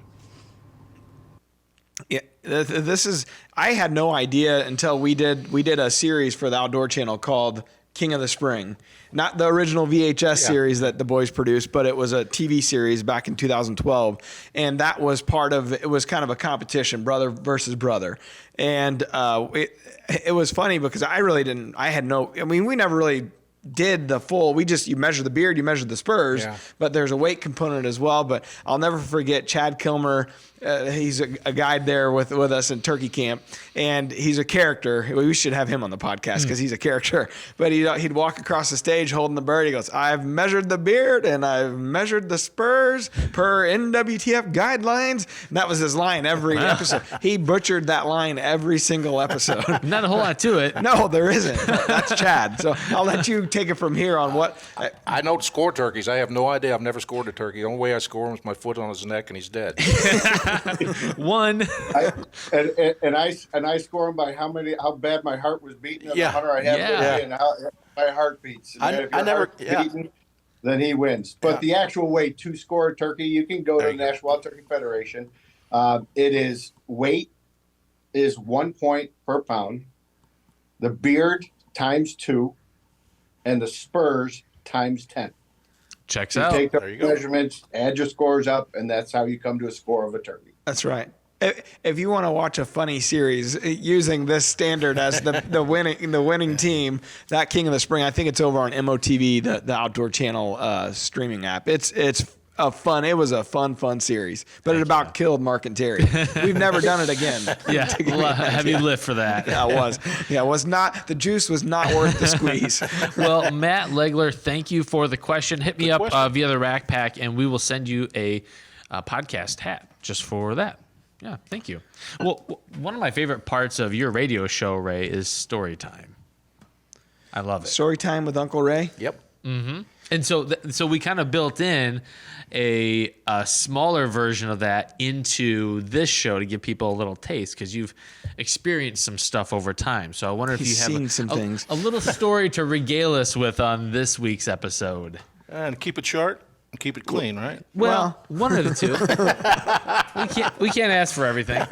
Yeah, this is. I had no idea until we did a series for the Outdoor Channel called King of the Spring, not the original VHS series that the boys produced, but it was a TV series back in 2012, and that was part of. It was kind of a competition, brother versus brother, and it was funny because I really didn't. I had no. I mean, we never really did the full. You measure the beard, you measure the spurs, but there's a weight component as well. But I'll never forget Chad Kilmer. He's a guide there with us in turkey camp, and he's a character. We should have him on the podcast because he's a character. But he'd walk across the stage holding the bird. He goes, "I've measured the beard and I've measured the spurs per NWTF guidelines." And that was his line every episode. He butchered that line every single episode. Not a whole lot to it. No, there isn't. That's Chad. So I'll let you take it from here on what. I know to score turkeys. I have no idea. I've never scored a turkey. The only way I score him is my foot on his neck and he's dead. One. And I score him by how bad my heart was beating. The hunter I have and how my heart beats. And if your heart's beating, then he wins. But the actual way to score a turkey, you can go to the National Wild Turkey Federation. It is weight is 1 point per pound, the beard times 2, and the spurs times 10. Checks You out. take the measurements, add your scores up, and that's how you come to a score of a turkey. That's right. If you want to watch a funny series using this standard as the winning team, that King of the Spring, I think it's over on MOTV, the Outdoor Channel streaming app. It was a fun series, but it about killed Mark and Terry. We've never done it again. Heavy lift for that. It was not. The juice was not worth the squeeze. Well, Matt Legler, thank you for the question. Hit me up via the Rack Pack, and we will send you a podcast hat just for that. Yeah, thank you. Well, one of my favorite parts of your radio show, Ray, is story time. I love it. Story time with Uncle Ray. Yep. And so we kind of built in a smaller version of that into this show to give people a little taste, because you've experienced some stuff over time. So I wonder if He's you seen have some things. a little story to regale us with on this week's episode. And keep it short and keep it clean, right? Well, one of the two. we can't ask for everything.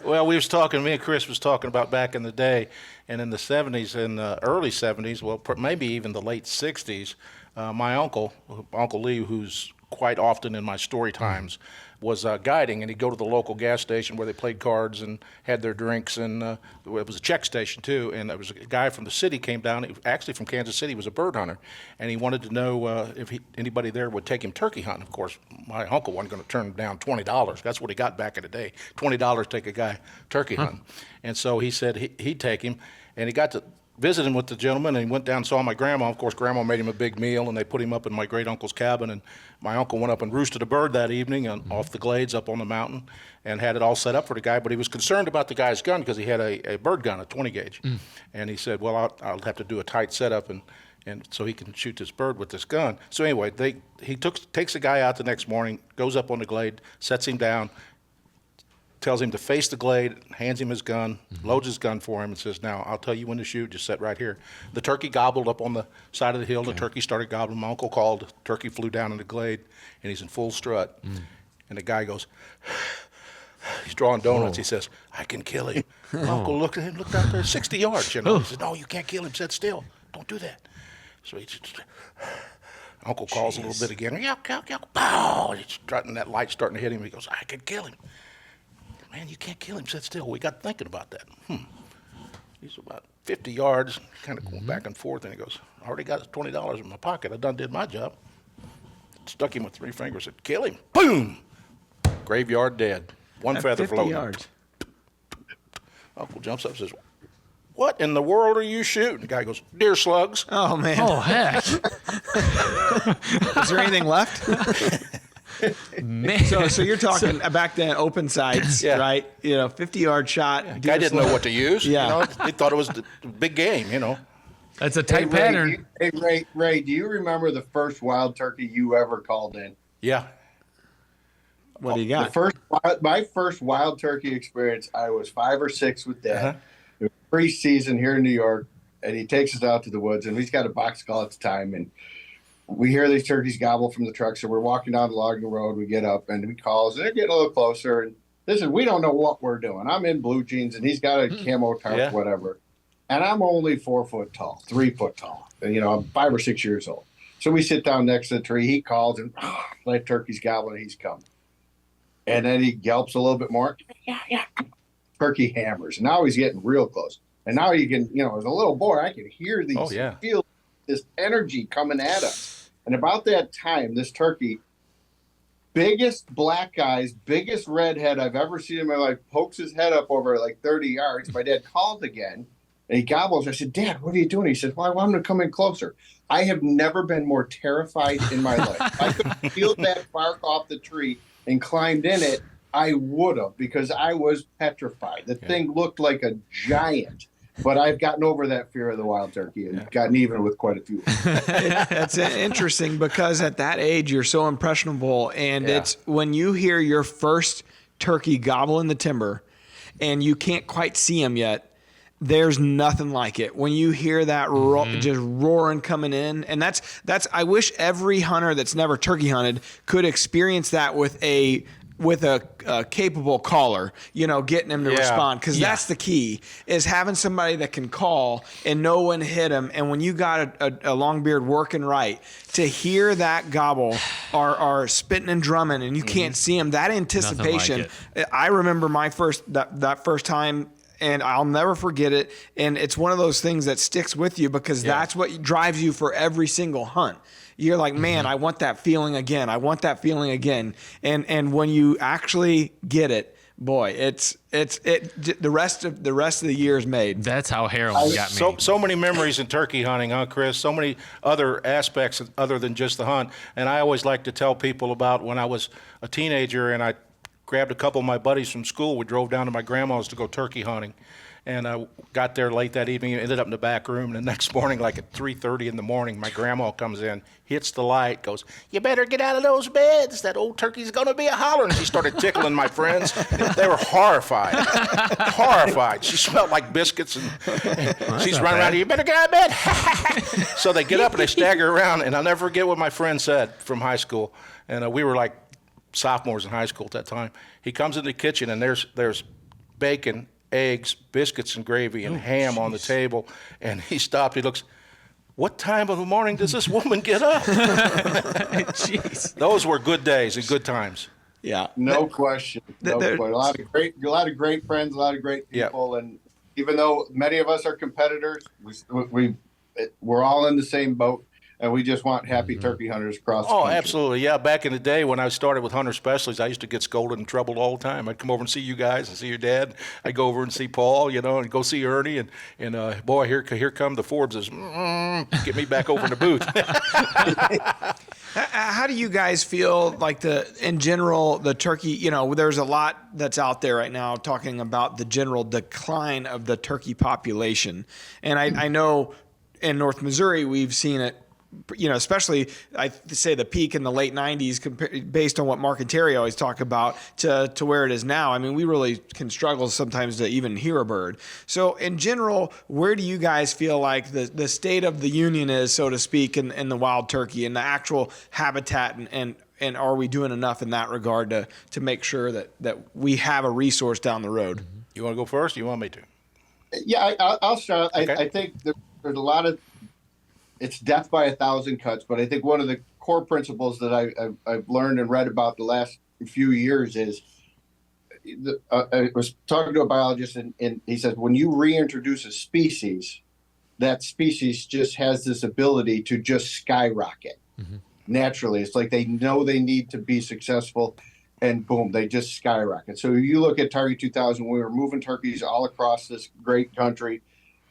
Well, me and Chris was talking about back in the day, and in the 70s and early 70s, well, maybe even the late 60s, my uncle, Uncle Lee, who's quite often in my story times, was guiding, and he'd go to the local gas station where they played cards and had their drinks, and it was a check station too, and there was a guy from the city came down, actually from Kansas City, was a bird hunter, and he wanted to know if anybody there would take him turkey hunting. Of course, my uncle wasn't going to turn down $20. That's what he got back in the day, $20 to take a guy turkey hunting. And so he said he'd take him, and he got to visit him with the gentleman, and he went down and saw my grandma. Of course, Grandma made him a big meal, and they put him up in my great uncle's cabin, and my uncle went up and roosted a bird that evening off the glades up on the mountain and had it all set up for the guy, but he was concerned about the guy's gun because he had a bird gun, a 20 gauge. And he said, well, I'll have to do a tight setup and so he can shoot this bird with this gun. So anyway, he takes the guy out the next morning, goes up on the glade, sets him down, tells him to face the glade, hands him his gun, loads his gun for him, and says, now, I'll tell you when to shoot, just sit right here. The turkey gobbled up on the side of the hill. The turkey started gobbling. My uncle called. The turkey flew down in the glade, and he's in full strut. And the guy goes, he's drawing donuts. He says, I can kill him. My uncle looked at him, looked out there, 60 yards, He said, no, you can't kill him. Sit still. Don't do that. So he just... Uncle calls a little bit again. Yuck, yuck, yuck. Pow! He's strutting, that light starting to hit him. He goes, I can kill him. Man, you can't kill him. Sit still. We got thinking about that. He's about 50 yards, kind of going back and forth, and he goes, I already got $20 in my pocket. I done did my job. Stuck him with 3 fingers, said, kill him. Boom! Graveyard dead. One feather 50 floating. yards. Uncle jumps up and says, what in the world are you shooting? The guy goes, deer slugs. Oh, man. Oh, heck. Is there anything left? Man. So you're talking back then, open sights, Yeah. right? 50-yard shot. Guy didn't know what to use. Yeah. He thought it was the big game, That's a tight pattern. Ray, do you remember the first wild turkey you ever called in? Yeah. What do you got? My first wild turkey experience, I was 5 or 6 with Dad. It was pre-season here in New York, and he takes us out to the woods, and he's got a box call at the time, and we hear these turkeys gobble from the truck, so we're walking down the logging road. We get up, and he calls, and they're getting a little closer, and listen, we don't know what we're doing. I'm in blue jeans, and he's got a camo tarp, whatever, and I'm only 4 foot tall, 3 foot tall, and I'm 5 or 6 years old. So we sit down next to the tree. He calls, and that turkey's gobbling. He's coming. And then he yelps a little bit more. Yeah. Turkey hammers. And now he's getting real close. And now you can, as a little boy, I can hear these, feel this energy coming at us. And about that time, this turkey, biggest black eyes, biggest redhead I've ever seen in my life, pokes his head up over like 30 yards. My dad called again, and he gobbles. I said, Dad, what are you doing? He said, well, I want him to come in closer. I have never been more terrified in my life. I could feel that bark off the tree and climbed in it, I would have, because I was petrified. The thing looked like a giant, but I've gotten over that fear of the wild turkey and gotten even with quite a few. That's interesting because at that age, you're so impressionable. And it's when you hear your first turkey gobble in the timber and you can't quite see him yet, there's nothing like it. When you hear that just roaring coming in, and that's I wish every hunter that's never turkey hunted could experience that with a capable caller, getting him to respond, because that's the key, is having somebody that can call and know when to hit him. And when you got a Longbeard working right, to hear that gobble or spitting and drumming and you can't see him, that anticipation. Like I remember my that first time, and I'll never forget it. And it's one of those things that sticks with you because that's what drives you for every single hunt. You're like, man, I want that feeling again. I want that feeling again. And when you actually get it, boy, the rest of the year is made. That's how heroin got me. So many memories in turkey hunting, huh, Chris? So many other aspects other than just the hunt. And I always like to tell people about when I was a teenager and I grabbed a couple of my buddies from school. We drove down to my grandma's to go turkey hunting. And I got there late that evening, ended up in the back room. And the next morning, like at 3:30 in the morning, my grandma comes in, hits the light, goes, "You better get out of those beds. That old turkey's going to be a hollering." And she started tickling my friends. They were horrified. Horrified. She smelled like biscuits. And she's running around, "You better get out of bed." So they get up and they stagger around. And I'll never forget what my friend said from high school. And we were like sophomores in high school at that time. He comes in the kitchen, and there's bacon, eggs, biscuits and gravy, and ham on the table. And he stopped. He looks, "What time of the morning does this woman get up?" Jeez. Those were good days and good times. Yeah, no question. No question. A lot of great friends, a lot of great people, and even though many of us are competitors, we're all in the same boat. And we just want happy turkey hunters across the country. Absolutely. Yeah, back in the day when I started with Hunter Specialties, I used to get scolded and troubled all the time. I'd come over and see you guys and see your dad. I'd go over and see Paul, and go see Ernie. And boy, here come the Forbeses. Get me back over in the booth. How do you guys feel like in general, the turkey, there's a lot that's out there right now talking about the general decline of the turkey population. And I know in North Missouri, we've seen it, especially I say the peak in the late 90s based on what Mark and Terry always talk about to where it is now. I mean, we really can struggle sometimes to even hear a bird. So in general, where do you guys feel like the state of the union is, so to speak, in the wild turkey and the actual habitat, and are we doing enough in that regard to make sure that we have a resource down the road? You want to go first? Or you want me to? Yeah, I'll start. Okay. I think there's a lot of, it's death by 1,000 cuts, but I think one of the core principles that I've learned and read about the last few years is, I was talking to a biologist, and he said, when you reintroduce a species, that species just has this ability to just skyrocket naturally. It's like they know they need to be successful, and boom, they just skyrocket. So you look at Target 2000, we were moving turkeys all across this great country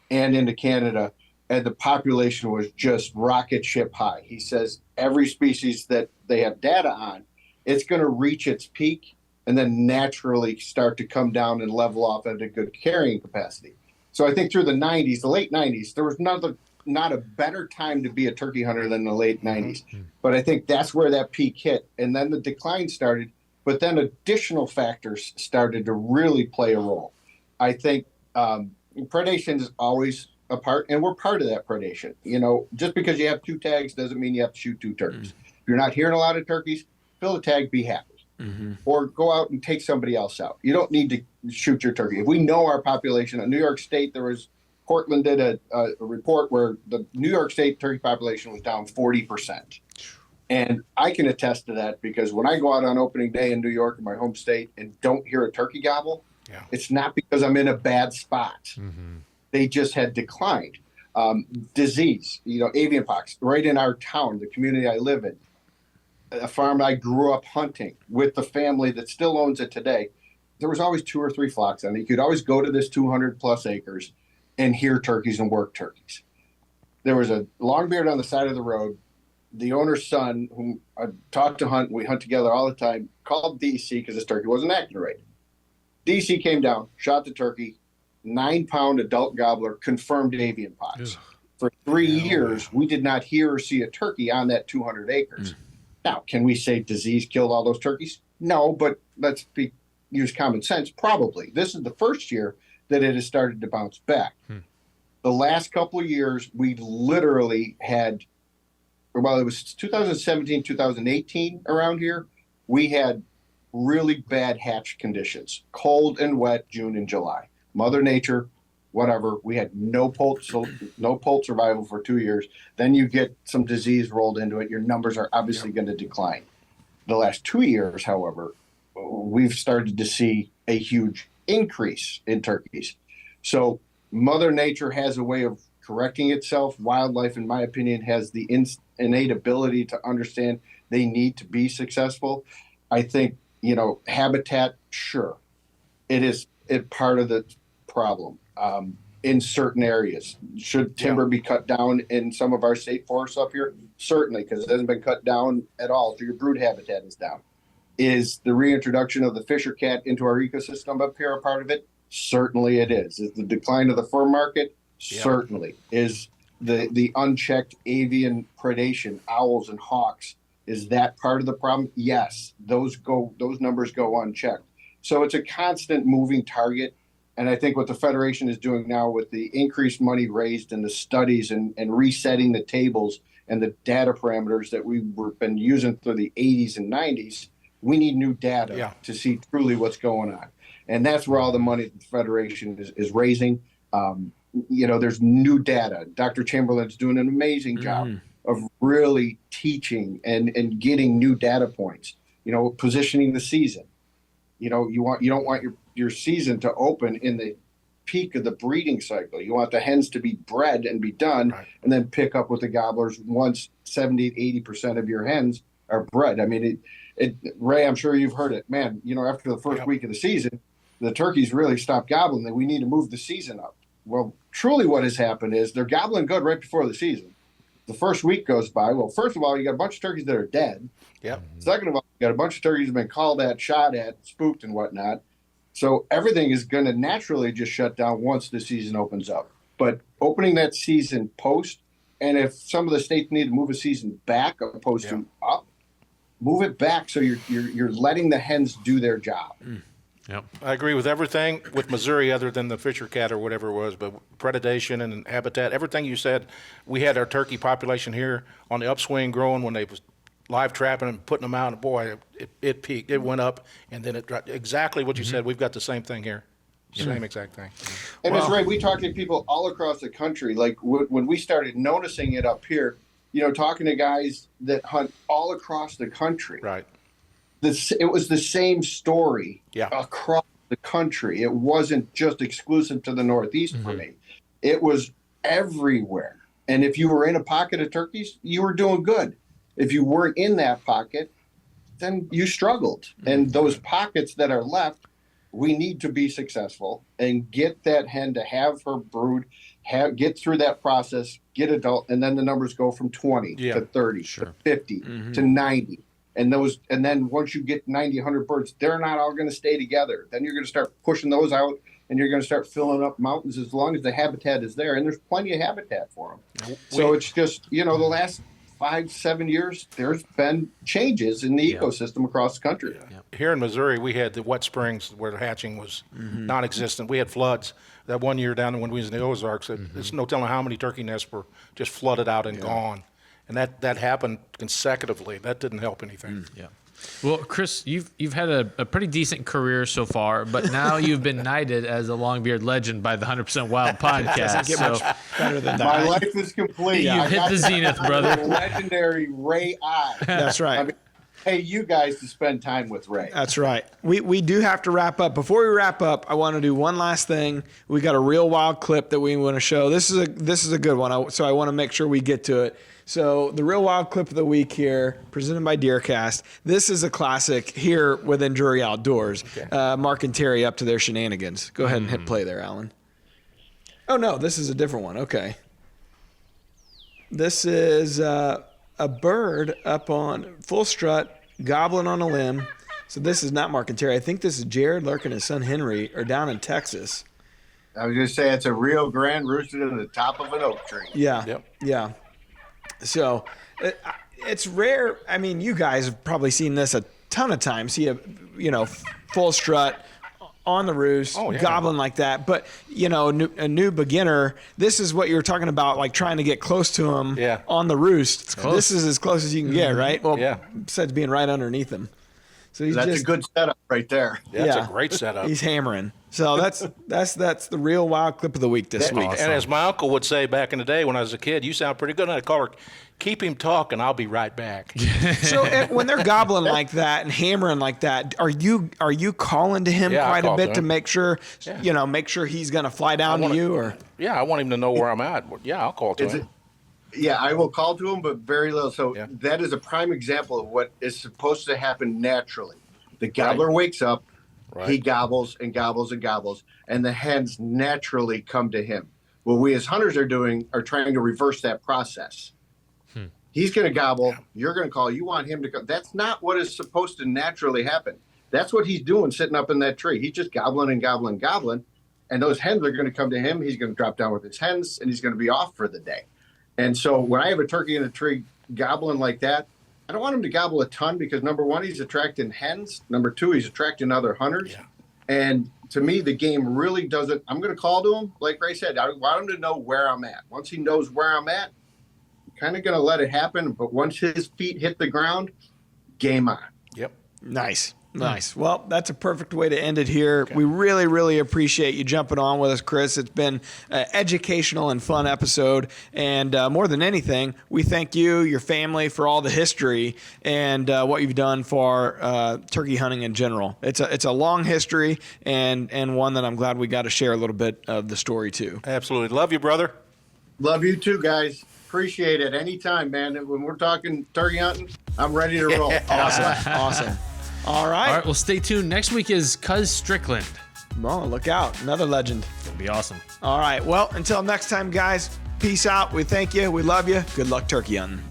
and into Canada, and the population was just rocket ship high. He says every species that they have data on, it's going to reach its peak and then naturally start to come down and level off at a good carrying capacity. So I think through the 90s, the late 90s, there was not a better time to be a turkey hunter than the late 90s. But I think that's where that peak hit. And then the decline started, but then additional factors started to really play a role. I think predation is always a part, and we're part of that predation. Just because you have 2 tags doesn't mean you have to shoot 2 turkeys. If you're not hearing a lot of turkeys, fill the tag, be happy. Or go out and take somebody else out. You don't need to shoot your turkey. If we know our population, in New York State, Portland did a report where the New York State turkey population was down 40%. And I can attest to that, because when I go out on opening day in New York, in my home state, and don't hear a turkey gobble, it's not because I'm in a bad spot. They just had declined. Disease, avian pox, right in our town, the community I live in, a farm I grew up hunting with the family that still owns it today. There was always 2 or 3 flocks on it. You could always go to this 200 plus acres and hear turkeys and work turkeys. There was a longbeard on the side of the road. The owner's son, whom I taught to hunt, we hunt together all the time, called DEC because his turkey wasn't acting right. DEC came down, shot the turkey, 9-pound adult gobbler, confirmed avian pox. For 3 years, we did not hear or see a turkey on that 200 acres. Now, can we say disease killed all those turkeys? No, but let's use common sense. Probably. This is the first year that it has started to bounce back. The last couple of years, we literally had, it was 2017, 2018 around here, we had really bad hatch conditions, cold and wet June and July. Mother Nature, whatever, we had no poult survival for 2 years. Then you get some disease rolled into it. Your numbers are obviously going to decline. The last 2 years, however, we've started to see a huge increase in turkeys. So Mother Nature has a way of correcting itself. Wildlife, in my opinion, has the innate ability to understand they need to be successful. I think, habitat, sure, it is part of the problem in certain areas. Should timber be cut down in some of our state forests up here? Certainly, because it hasn't been cut down at all, so your brood habitat is down. Is the reintroduction of the fisher cat into our ecosystem up here a part of it? Certainly it is. Is the decline of the fur market? Yep. Certainly. Is the unchecked avian predation, owls and hawks, is that part of the problem? Yes. Those numbers go unchecked. So it's a constant moving target. And I think what the Federation is doing now with the increased money raised in the studies and resetting the tables and the data parameters that we've been using through the 80s and 90s, we need new data to see truly what's going on. And that's where all the money the Federation is raising. There's new data. Dr. Chamberlain's doing an amazing job of really teaching and getting new data points, positioning the season. You don't want your season to open in the peak of the breeding cycle. You want the hens to be bred and be done, and then pick up with the gobblers once 70-80% of your hens are bred. I mean, Ray, I'm sure you've heard it. Man, after the first week of the season, the turkeys really stop gobbling. That we need to move the season up. Well, truly what has happened is they're gobbling good right before the season. The first week goes by. Well, first of all, you got a bunch of turkeys that are dead. Yep. Second of all, you got a bunch of turkeys that have been called at, shot at, spooked, and whatnot. So everything is going to naturally just shut down once the season opens up. But opening that season post, and if some of the states need to move a season back opposed to up, move it back so you're letting the hens do their job. Yep. I agree with everything with Missouri other than the fisher cat or whatever it was, but predation and habitat, everything you said. We had our turkey population here on the upswing growing when they was live trapping and putting them out, and boy, it peaked. It went up, and then it dropped. Exactly what you said. We've got the same thing here. Same exact thing. And Ms. Ray, we talk to people all across the country. Like when we started noticing it up here, talking to guys that hunt all across the country. Right. It was the same story across the country. It wasn't just exclusive to the Northeast for me. It was everywhere. And if you were in a pocket of turkeys, you were doing good. If you weren't in that pocket, then you struggled. And those pockets that are left, we need to be successful and get that hen to have her brood, get through that process, get adult, and then the numbers go from 20 to 30 to 50 to 90. And then once you get 90, 100 birds, they're not all going to stay together. Then you're going to start pushing those out, and you're going to start filling up mountains as long as the habitat is there. And there's plenty of habitat for them. So it's just, the last 5-7 years, there's been changes in the ecosystem across the country. Here in Missouri, we had the wet springs where the hatching was non-existent. We had floods. That one year down when we was in the Ozarks, there's no telling how many turkey nests were just flooded out and gone. And that happened consecutively. That didn't help anything. Yeah. Well, Chris, you've had a pretty decent career so far, but now you've been knighted as a Longbeard legend by the 100% Wild podcast. Get much better than that. My life is complete. You've hit the zenith, brother. Legendary Ray I. That's right. I mean, pay you guys to spend time with Ray. That's right. We do have to wrap up. Before we wrap up, I want to do one last thing. We got a real wild clip that we want to show. This is a good one, so I want to make sure we get to it. So the real wild clip of the week here, presented by DeerCast. This is a classic here within Drury Outdoors. Okay. Mark and Terry up to their shenanigans. Go ahead and hit play there, Alan. Oh, no, this is a different one. Okay. This is a bird up on full strut, gobbling on a limb. So this is not Mark and Terry. I think this is Jared Lurk and his son Henry are down in Texas. I was going to say it's a Rio Grande roosted in the top of an oak tree. Yeah. Yep. Yeah. So it's rare. I mean, you guys have probably seen this a ton of times. See a, full strut on the roost, gobbling like that. But, a new beginner, this is what you were talking about, like trying to get close to him on the roost. This is as close as you can get, right? Well, besides being right underneath him. So that's a good setup right there. That's a great setup. He's hammering. So that's the real wild clip of the week this week. Awesome. And as my uncle would say back in the day when I was a kid, you sound pretty good. And I'd call her, keep him talking, I'll be right back. So when they're gobbling like that and hammering like that, are you calling to him quite a bit to make sure make sure he's going to fly down to you? Or I want him to know where I'm at. Yeah, I'll call to him. Yeah, I will call to him, but very little. So that is a prime example of what is supposed to happen naturally. The gobbler wakes up, he gobbles and gobbles and gobbles, and the hens naturally come to him. What we as hunters are doing are trying to reverse that process. he's going to gobble. You're going to call. You want him to go. That's not what is supposed to naturally happen. That's what he's doing sitting up in that tree. He's just gobbling and gobbling and gobbling. And those hens are going to come to him. He's going to drop down with his hens, and he's going to be off for the day. And so when I have a turkey in a tree gobbling like that, I don't want him to gobble a ton because, number one, he's attracting hens. Number two, he's attracting other hunters. Yeah. And to me, the game really doesn't – I'm going to call to him. Like Ray said, I want him to know where I'm at. Once he knows where I'm at, I'm kind of going to let it happen. But once his feet hit the ground, game on. Yep. Nice. Nice. Well, that's a perfect way to end it here. Okay. We really, really appreciate you jumping on with us, Chris. It's been an educational and fun episode. And more than anything, we thank you, your family, for all the history and what you've done for turkey hunting in general. It's a long history and one that I'm glad we got to share a little bit of the story too. Absolutely. Love you, brother. Love you too, guys. Appreciate it. Anytime, man. When we're talking turkey hunting, I'm ready to roll. Awesome. All right. Well, stay tuned. Next week is Cuz Strickland. Well, look out. Another legend. It'll be awesome. All right. Well, until next time, guys, peace out. We thank you. We love you. Good luck turkey hunting.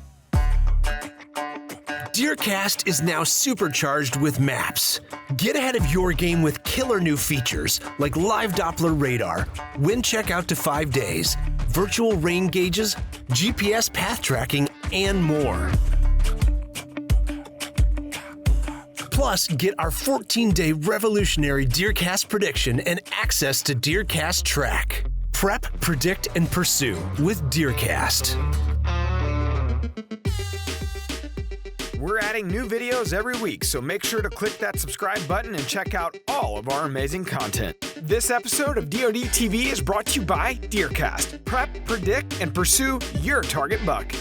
DeerCast is now supercharged with maps. Get ahead of your game with killer new features like live Doppler radar, wind check out to 5 days, virtual rain gauges, GPS path tracking, and more. Plus, get our 14-day revolutionary DeerCast prediction and access to DeerCast Track. Prep, predict, and pursue with DeerCast. We're adding new videos every week, so make sure to click that subscribe button and check out all of our amazing content. This episode of DoD TV is brought to you by DeerCast. Prep, predict, and pursue your target buck.